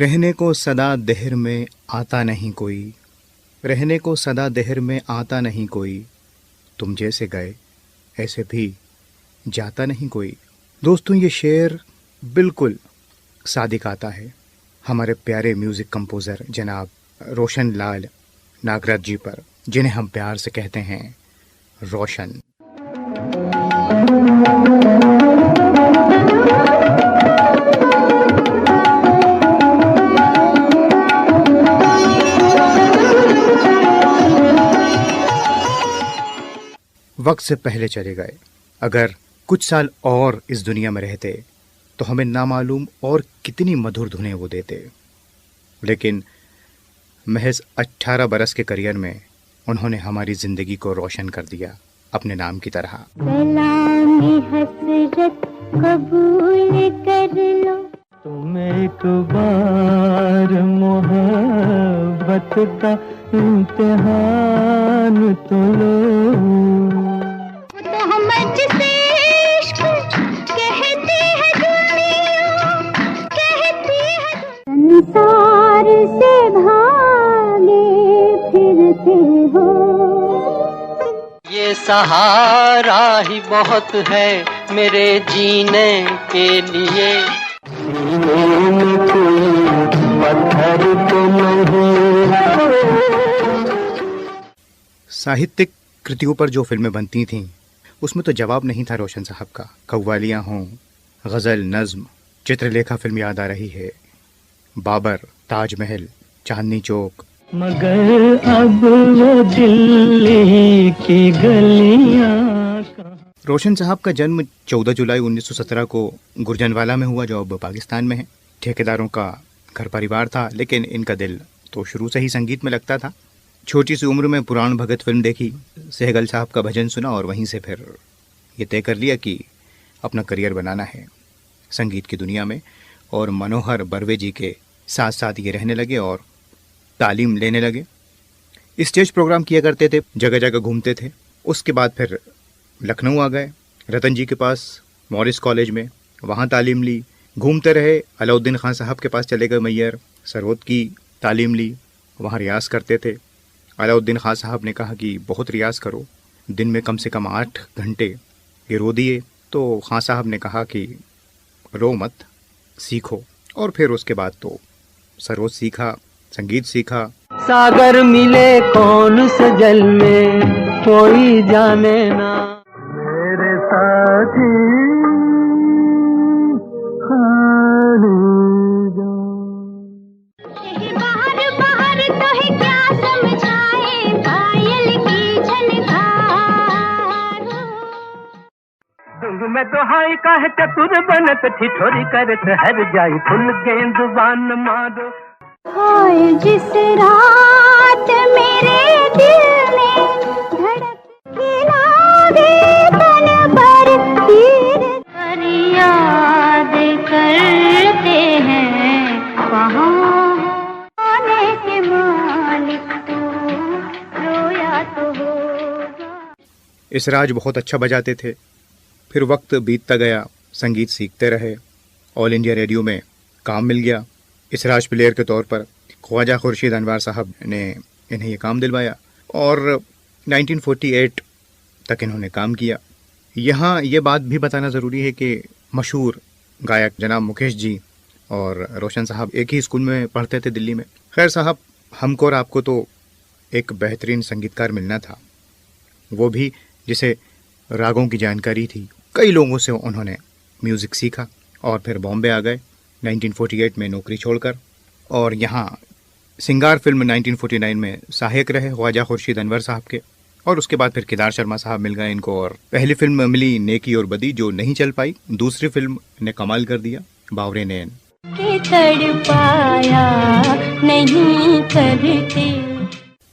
रहने को सदा देहर में आता नहीं कोई, रहने को सदा देहर में आता नहीं कोई, तुम जैसे गए ऐसे भी जाता नहीं कोई। दोस्तों, ये शेर बिल्कुल सादिक आता है हमारे प्यारे म्यूज़िक कंपोज़र जनाब रोशन लाल नागराज जी पर, जिन्हें हम प्यार से कहते हैं रोशन। वक्त से पहले चले गए। अगर कुछ साल और इस दुनिया में रहते तो हमें नामालूम और कितनी मधुर धुनें वो देते, लेकिन महज 18 बरस के करियर में उन्होंने हमारी ज़िंदगी को रोशन कर दिया अपने नाम की तरह। सलामी हसरत कबूल कर लो, तुम एक बार मोहब्बत का इम्तिहान तो लो। मोहम्मद से इश्क कहती है दुनिया, कहती है संसार से भागे फिरते हो। ये सहारा ही बहुत है मेरे जीने के लिए। साहित्यिक कृतियों पर जो फिल्में बनती थीं उसमें तो जवाब नहीं था रोशन साहब का। कव्वालियाँ हों, गज़ल, नज़्म, चित्रलेखा फिल्म याद आ रही है, बाबर, ताजमहल, चांदनी चौक। मगर अब वो दिल्ली की गलियां। रोशन साहब का जन्म 14 जुलाई 1917 को गुरजनवाला में हुआ, जो अब पाकिस्तान में है। ठेकेदारों का घर परिवार था, लेकिन इनका दिल तो शुरू से ही संगीत में लगता था। छोटी सी उम्र में पुराण भगत फिल्म देखी, सहगल साहब का भजन सुना और वहीं से फिर ये तय कर लिया कि अपना करियर बनाना है संगीत की दुनिया में। और मनोहर बर्वे जी के साथ साथ ये रहने लगे और तालीम लेने लगे। स्टेज प्रोग्राम किया करते थे, जगह जगह घूमते थे। उसके बाद फिर लखनऊ आ गए, रतन जी के पास मॉरिस कॉलेज में, वहाँ तालीम ली। घूमते रहे, अलाउद्दीन खान साहब के पास चले गए मैयर, सरवत की तालीम ली, वहाँ रियाज़ करते थे। अलाउद्दीन खान साहब ने कहा कि बहुत रियाज़ करो, दिन में कम से कम 8 घंटे ये रो दिए। तो खान साहब ने कहा कि रो मत, सीखो। और फिर उसके बाद तो सरवत सीखा, संगीत सीखा। सागर मिले कौन से जल में कोई जाने ना, मेरे साथी बाहर बाहर तो है क्या समझाए पायल की झनकार। दुंग में तो हाई का है चतुर बनत ठिठोरी करत हर जाई फुल गेंदबान मारो। हाय जिस रात मेरे दिल में धड़क के लागे तन पर तीर पर याद करते हैं वहाँ आने के मालिक तो रोया तो होगा। इसराज बहुत अच्छा बजाते थे। फिर वक्त बीतता गया, संगीत सीखते रहे, ऑल इंडिया रेडियो में काम मिल गया इसराज प्लेयर के तौर पर। ख्वाजा खुर्शीद अनवर साहब ने इन्हें ये काम दिलवाया और 1948 तक इन्होंने काम किया। यहाँ ये बात भी बताना ज़रूरी है कि मशहूर गायक जनाब मुकेश जी और रोशन साहब एक ही स्कूल में पढ़ते थे दिल्ली में। खैर साहब, हमको और आपको तो एक बेहतरीन संगीतकार मिलना था, वो भी जिसे रागों की जानकारी थी। कई लोगों से उन्होंने म्यूज़िक सीखा और फिर बॉम्बे आ गए 1948 में नौकरी छोड़कर, और यहाँ सिंगार फिल्म 1949 में सहायक रहे ख्वाजा खुर्शीद अनवर साहब के। और उसके बाद फिर केदार शर्मा साहब मिल गए इनको, और पहली फिल्म मिली नेकी और बदी, जो नहीं चल पाई। दूसरी फिल्म ने कमाल कर दिया, बावरे नैन। के तड़पाया नहीं करते।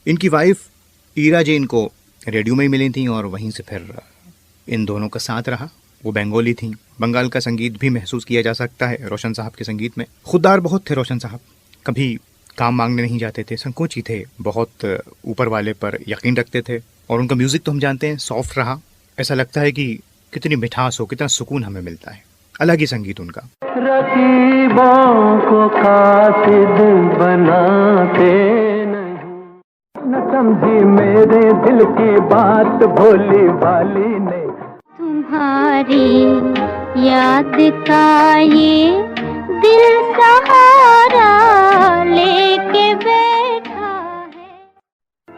इनकी वाइफ ईरा जी इनको रेडियो में ही मिली थी और वहीं से फिर इन दोनों का साथ रहा। वो बंगाली थी, बंगाल का संगीत भी महसूस किया जा सकता है रोशन साहब के संगीत में। खुददार बहुत थे रोशन साहब, कभी काम मांगने नहीं जाते थे, संकोची थे, बहुत ऊपर वाले पर यकीन रखते थे। और उनका म्यूज़िक तो हम जानते हैं सॉफ्ट रहा। ऐसा लगता है कि कितनी मिठास हो, कितना सुकून हमें मिलता है। अलग ही संगीत उनका। रकीबों को कातिल बनाते नहीं, न समझी मेरे दिल की बात भोली भाली ने। तुम्हारी याद का ये दिल सहारा लेके बैठा है।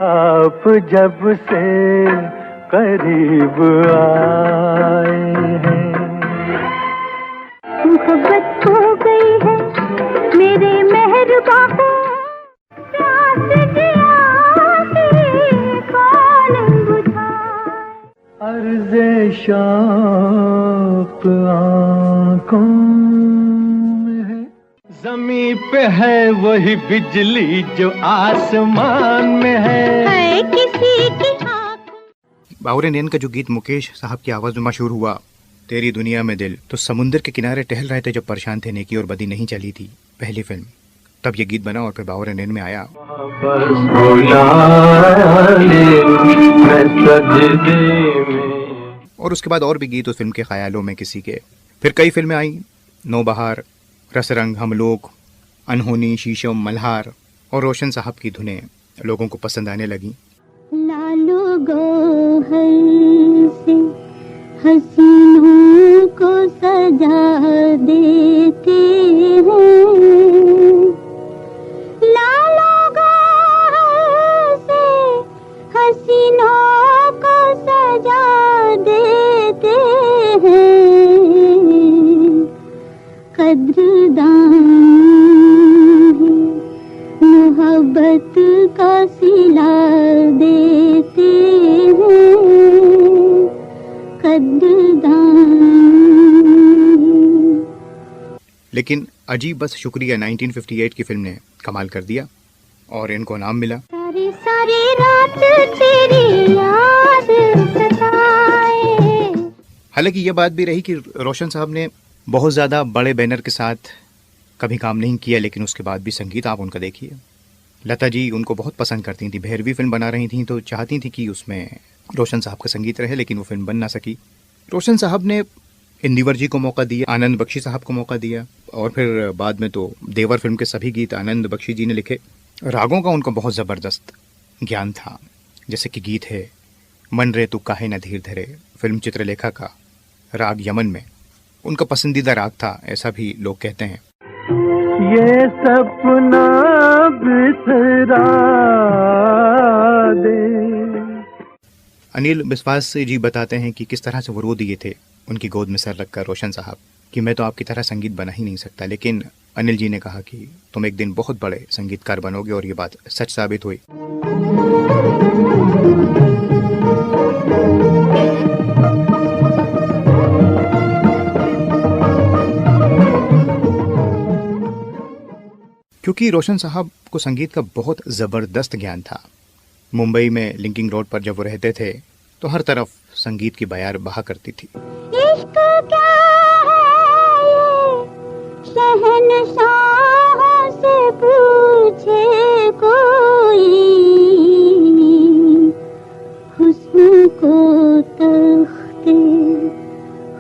आप जब से करीब आए हैं, मोहब्बत हो गई है मेरे मेहरबा को, प्यास जिया कौन बुझाए। अर्ज़े शौक़ आँखों में है, ज़मीं पे है वही बिजली जो आसमान में है किसी की आँख। बावरे नैन का जो गीत मुकेश साहब की आवाज में मशहूर हुआ, तेरी दुनिया में दिल, तो समुंदर के किनारे टहल रहे थे जब परेशान थे, नेकी और बदी नहीं चली थी पहली फिल्म, तब ये गीत बना और फिर बावरे नैन में आया। और उसके बाद और भी गीत उस फिल्म के ख्यालों में किसी के। फिर कई फिल्में आई, नौबहार, रसरंग, हम लोग, अनहोनी, शीशम, मल्हार, और रोशन साहब की धुनें लोगों को पसंद आने लगी। लालो गौहर से हसीनों को सजा देते हैं, लालो गौहर से हसीनों को सजा देते हैं, कद्रदान मोहब्बत का सिला देते हैं, कद्रदान। लेकिन अजीब बस शुक्रिया 1958 की फिल्म ने कमाल कर दिया और इनको नाम मिला। सारी सारी रात तेरी याद सताए। हालांकि ये बात भी रही कि रोशन साहब ने बहुत ज़्यादा बड़े बैनर के साथ कभी काम नहीं किया, लेकिन उसके बाद भी संगीत आप उनका देखिए। लता जी उनको बहुत पसंद करती थी, भैरवी फिल्म बना रही थी तो चाहती थी कि उसमें रोशन साहब का संगीत रहे, लेकिन वो फिल्म बन ना सकी। रोशन साहब ने इंदिवर जी को मौका दिया, आनंद बख्शी साहब को मौका दिया, और फिर बाद में तो देवर फिल्म के सभी गीत आनंद बख्शी जी ने लिखे। रागों का उनको बहुत ज़बरदस्त ज्ञान था, जैसे कि गीत है मन रे तू काहे न धीर धरे, फिल्म चित्रलेखा का राग यमन में उनका पसंदीदा राग था, ऐसा भी लोग कहते हैं। ये सपना बिसरा दे। अनिल बिस्वास जी बताते हैं कि किस तरह से वो रो दिए थे उनकी गोद में सर रखकर रोशन साहब कि मैं तो आपकी तरह संगीत बना ही नहीं सकता, लेकिन अनिल जी ने कहा कि तुम एक दिन बहुत बड़े संगीतकार बनोगे, और ये बात सच साबित हुई। क्योंकि रोशन साहब को संगीत का बहुत ज़बरदस्त ज्ञान था। मुंबई में लिंकिंग रोड पर जब वो रहते थे तो हर तरफ संगीत की बयार बहा करती थी। इश्क क्या है ये शहंशाहों से पूछे कोई, हुस्न को तख्ते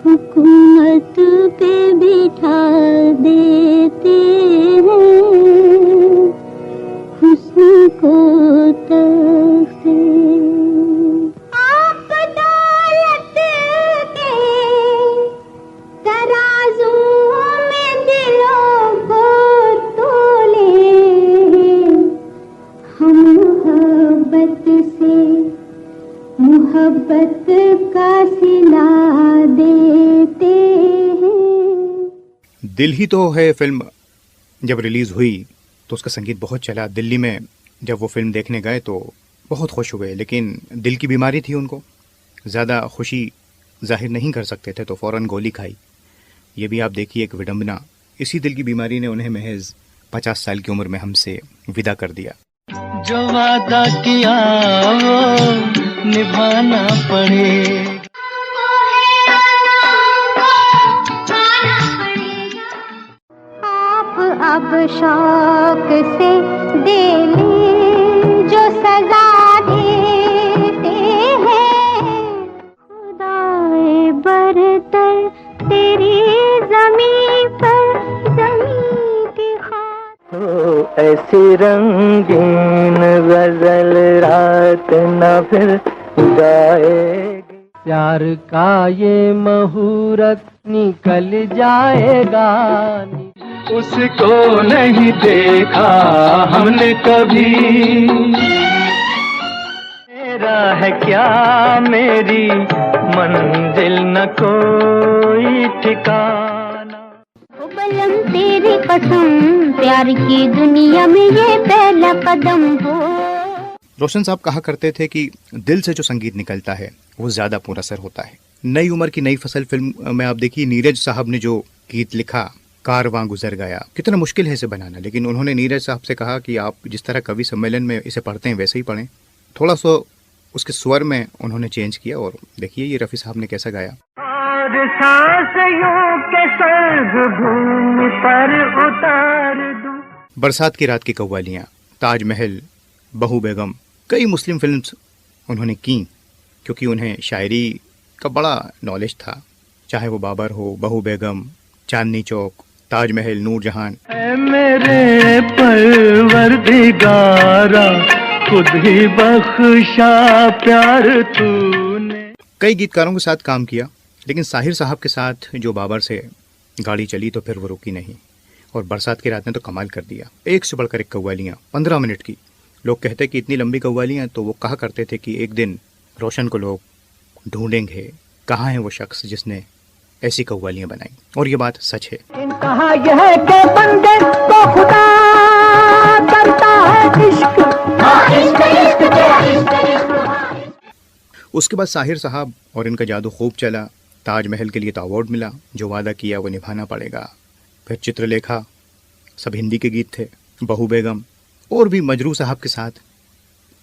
हुकूमत पे बिठा देते हैं, हुस्न को तख्ते। आप दौलत के तराजू में दिलों को तोले, हम मोहब्बत से मोहब्बत का सिला देते हैं। दिल ही तो है फिल्म जब रिलीज़ हुई तो उसका संगीत बहुत चला। दिल्ली में जब वो फिल्म देखने गए तो बहुत खुश हुए, लेकिन दिल की बीमारी थी उनको, ज़्यादा खुशी जाहिर नहीं कर सकते थे तो फ़ौरन गोली खाई। ये भी आप देखिए एक विडंबना, इसी दिल की बीमारी ने उन्हें महज 50 साल की उम्र में हमसे विदा कर दिया। जो वादा किया वो निभाना पड़ेगा। अब शौक से दे ले जो सजा देते हैं, खुदाए बरतर तेरी ऐसी रंगीन गजल रात न फिर गाएगी। प्यार का ये मुहूर्त निकल जाएगा, उसको नहीं देखा हमने कभी। मेरा है क्या मेरी मंजिल न कोई ठिकाना। ओ बलम तेरी कसम, प्यार की दुनिया में ये पहला कदम हो। रोशन साहब कहा करते थे कि दिल से जो संगीत निकलता है वो ज्यादा पुरअसर होता है। नई उम्र की नई फसल फिल्म में आप देखिए नीरज साहब ने जो गीत लिखा, कारवां गुजर गया, कितना मुश्किल है इसे बनाना, लेकिन उन्होंने नीरज साहब से कहा कि आप जिस तरह कवि सम्मेलन में इसे पढ़ते हैं वैसे ही पढ़ें। थोड़ा सा उसके स्वर में उन्होंने चेंज किया और देखिए ये रफ़ी साहब ने कैसा गाया। और सांसों के सर्ग भूमि पर उतार दूं। बरसात की रात की कव्वालियाँ, ताजमहल, बहू बेगम, कई मुस्लिम फिल्म्स उन्होंने की क्योंकि उन्हें शायरी का बड़ा नॉलेज था। चाहे वो बाबर हो, बहू बेगम, चांदनी चौक, ताजमहल, नूरजहान। ऐ मेरे परवरदिगारा, खुद ही बख्शा प्यार तूने। कई गीतकारों के साथ काम किया, लेकिन साहिर साहब के साथ जो बाबर से गाड़ी चली तो फिर वो रुकी नहीं और बरसात की रात ने तो कमाल कर दिया। एक से बढ़कर एक कव्वालियाँ, 15 मिनट की। लोग कहते कि इतनी लंबी कव्वालियाँ, तो वो कहा करते थे कि एक दिन रोशन को लोग ढूंढेंगे, कहाँ है वो शख्स जिसने ऐसी कव्वालियाँ बनाई, और ये बात सच है। कहा यह के बंदे को खुदा करता है इश्क। उसके बाद साहिर साहब और इनका जादू खूब चला। ताजमहल के लिए तो अवार्ड मिला, जो वादा किया वो निभाना पड़ेगा। फिर चित्रलेखा, सब हिंदी के गीत थे, बहू बेगम, और भी मजरू साहब के साथ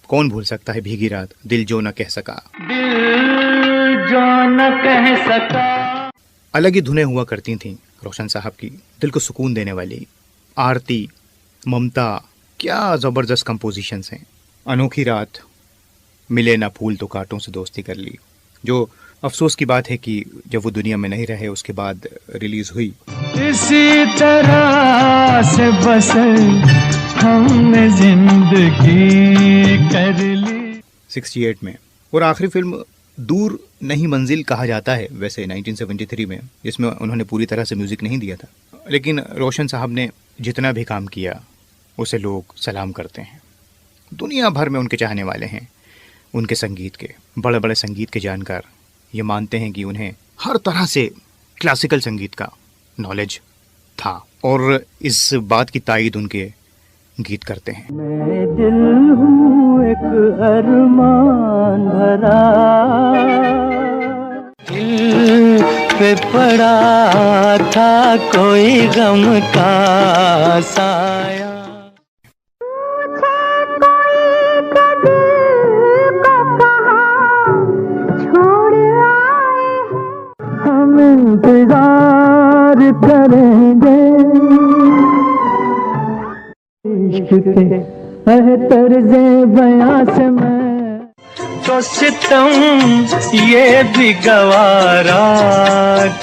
कौन भूल सकता है भीगी रात, दिल जो न कह सका। दिल जो न कह सका। अलग ही धुनें हुआ करती थीं रोशन साहब की, दिल को सुकून देने वाली। आरती, ममता, क्या ज़बरदस्त कंपोजिशंस हैं। अनोखी रात, मिले ना फूल तो कांटों से दोस्ती कर ली, जो अफसोस की बात है कि जब वो दुनिया में नहीं रहे उसके बाद रिलीज हुई। इसी तरह से बस हमने जिंदगी कर ली 68 में। और आखिरी फिल्म दूर नहीं मंजिल कहा जाता है वैसे 1973 में, जिसमें उन्होंने पूरी तरह से म्यूज़िक नहीं दिया था, लेकिन रोशन साहब ने जितना भी काम किया उसे लोग सलाम करते हैं। दुनिया भर में उनके चाहने वाले हैं, उनके संगीत के बड़े बड़े संगीत के जानकार ये मानते हैं कि उन्हें हर तरह से क्लासिकल संगीत का नॉलेज था, और इस बात की तायद उनके गीत करते हैं। मैं दिल हूँ एक अरमान भरा, दिल पे पड़ा था कोई गम का साया। इंतजार करेंगे इश्क के तर्ज़े बयां से मैं तो सितम ये भी गवारा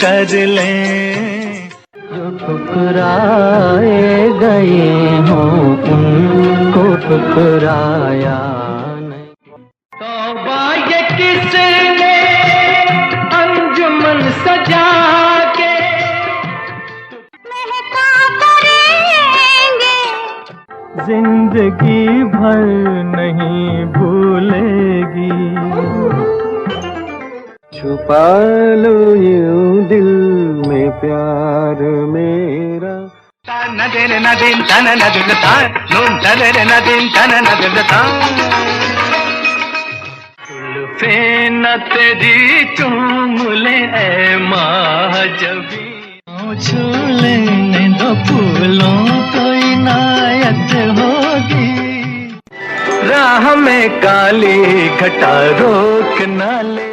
कर लें। जो ठुकराए गए हों उनको ठुकराया नहीं। तौबा ये किसने अंजुमन सजा के महका करेंगे, जिंदगी भर नहीं भूलेगी। छुपा लो यूं दिल में प्यार मेरा। नदिन नदिन तन नदिन तान नून तन नदिन तन नदिन तान। जुल्फे न तेरी चूम ले ऐ महाजबी, छू लेने दो फूलों को इनायत होगी। राह में काली घटा रोक न ले।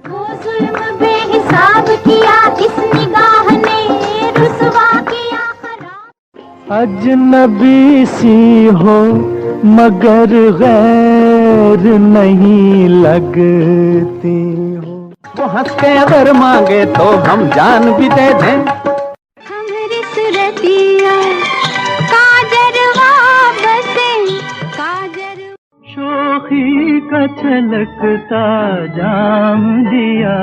वो जुल्म बेहिसाब किया इस निगाह ने, रुसवा किया खराब। अजनबी सी हो मगर गैर नहीं लगती हो। वो हंस के अगर मांगे तो हम जान भी दे दें। हमरी सुरतिया काजरवा बस शोखी का छलकता जाम दिया,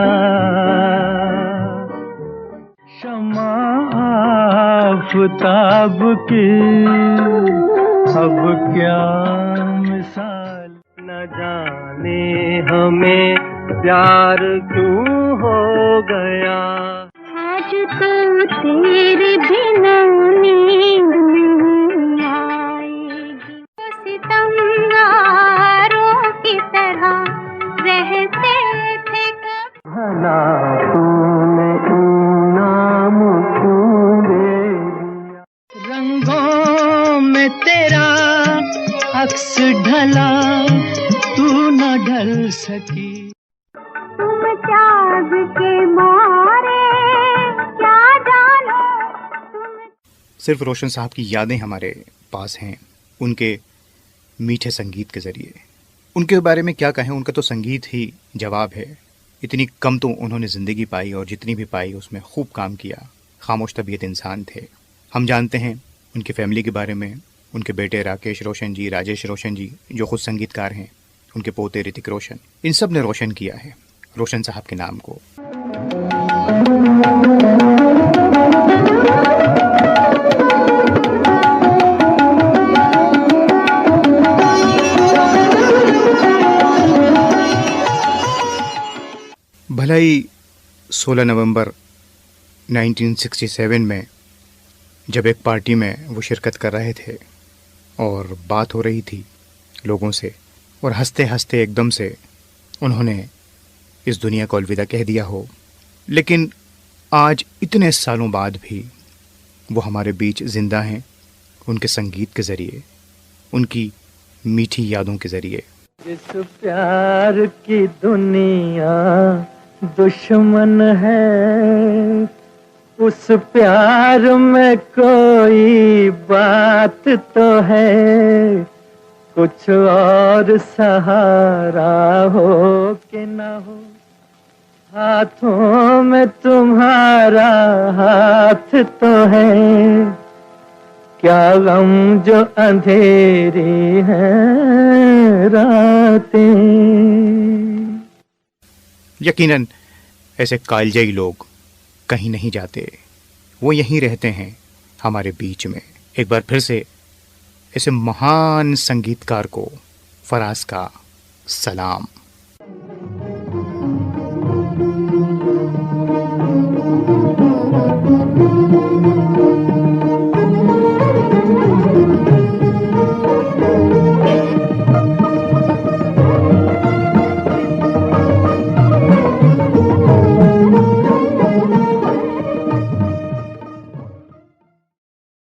शमा आफताब की अब क्या मिसाल, न जाने हमें प्यार क्यों हो गया। आज तो तेरे बिना नींद नहीं आएगी, सितंगारों की तरह रहते थे कब। भला तूने इनाम क्यों दे दिया, रंगों में तेरा अक्स ढला, तू न ढल सकी। तुम त्याग के मारे क्या जानो तुम। सिर्फ रोशन साहब की यादें हमारे पास हैं उनके मीठे संगीत के ज़रिए। उनके बारे में क्या कहें, उनका तो संगीत ही जवाब है। इतनी कम तो उन्होंने ज़िंदगी पाई और जितनी भी पाई उसमें खूब काम किया। खामोश तबीयत इंसान थे। हम जानते हैं उनकी फैमिली के बारे में, उनके बेटे राकेश रोशन जी, राजेश रोशन जी जो खुद संगीतकार हैं, उनके पोते ऋतिक रोशन, इन सब ने रोशन किया है रोशन साहब के नाम को। भला ही 16 नवंबर 1967 में जब एक पार्टी में वो शिरकत कर रहे थे और बात हो रही थी लोगों से, और हंसते हंसते एकदम से उन्होंने इस दुनिया को अलविदा कह दिया हो, लेकिन आज इतने सालों बाद भी वो हमारे बीच ज़िंदा हैं उनके संगीत के ज़रिए, उनकी मीठी यादों के ज़रिए। इस प्यार की दुनिया दुश्मन है, उस प्यार में कोई बात तो है, कुछ और सहारा हो कि न हो, हाथों में तुम्हारा हाथ तो है, क्या गम जो अंधेरी है रातें। यकीनन ऐसे कालजयी लोग कहीं नहीं जाते, वो यहीं रहते हैं हमारे बीच में। एक बार फिर से ऐसे महान संगीतकार को फराज का सलाम।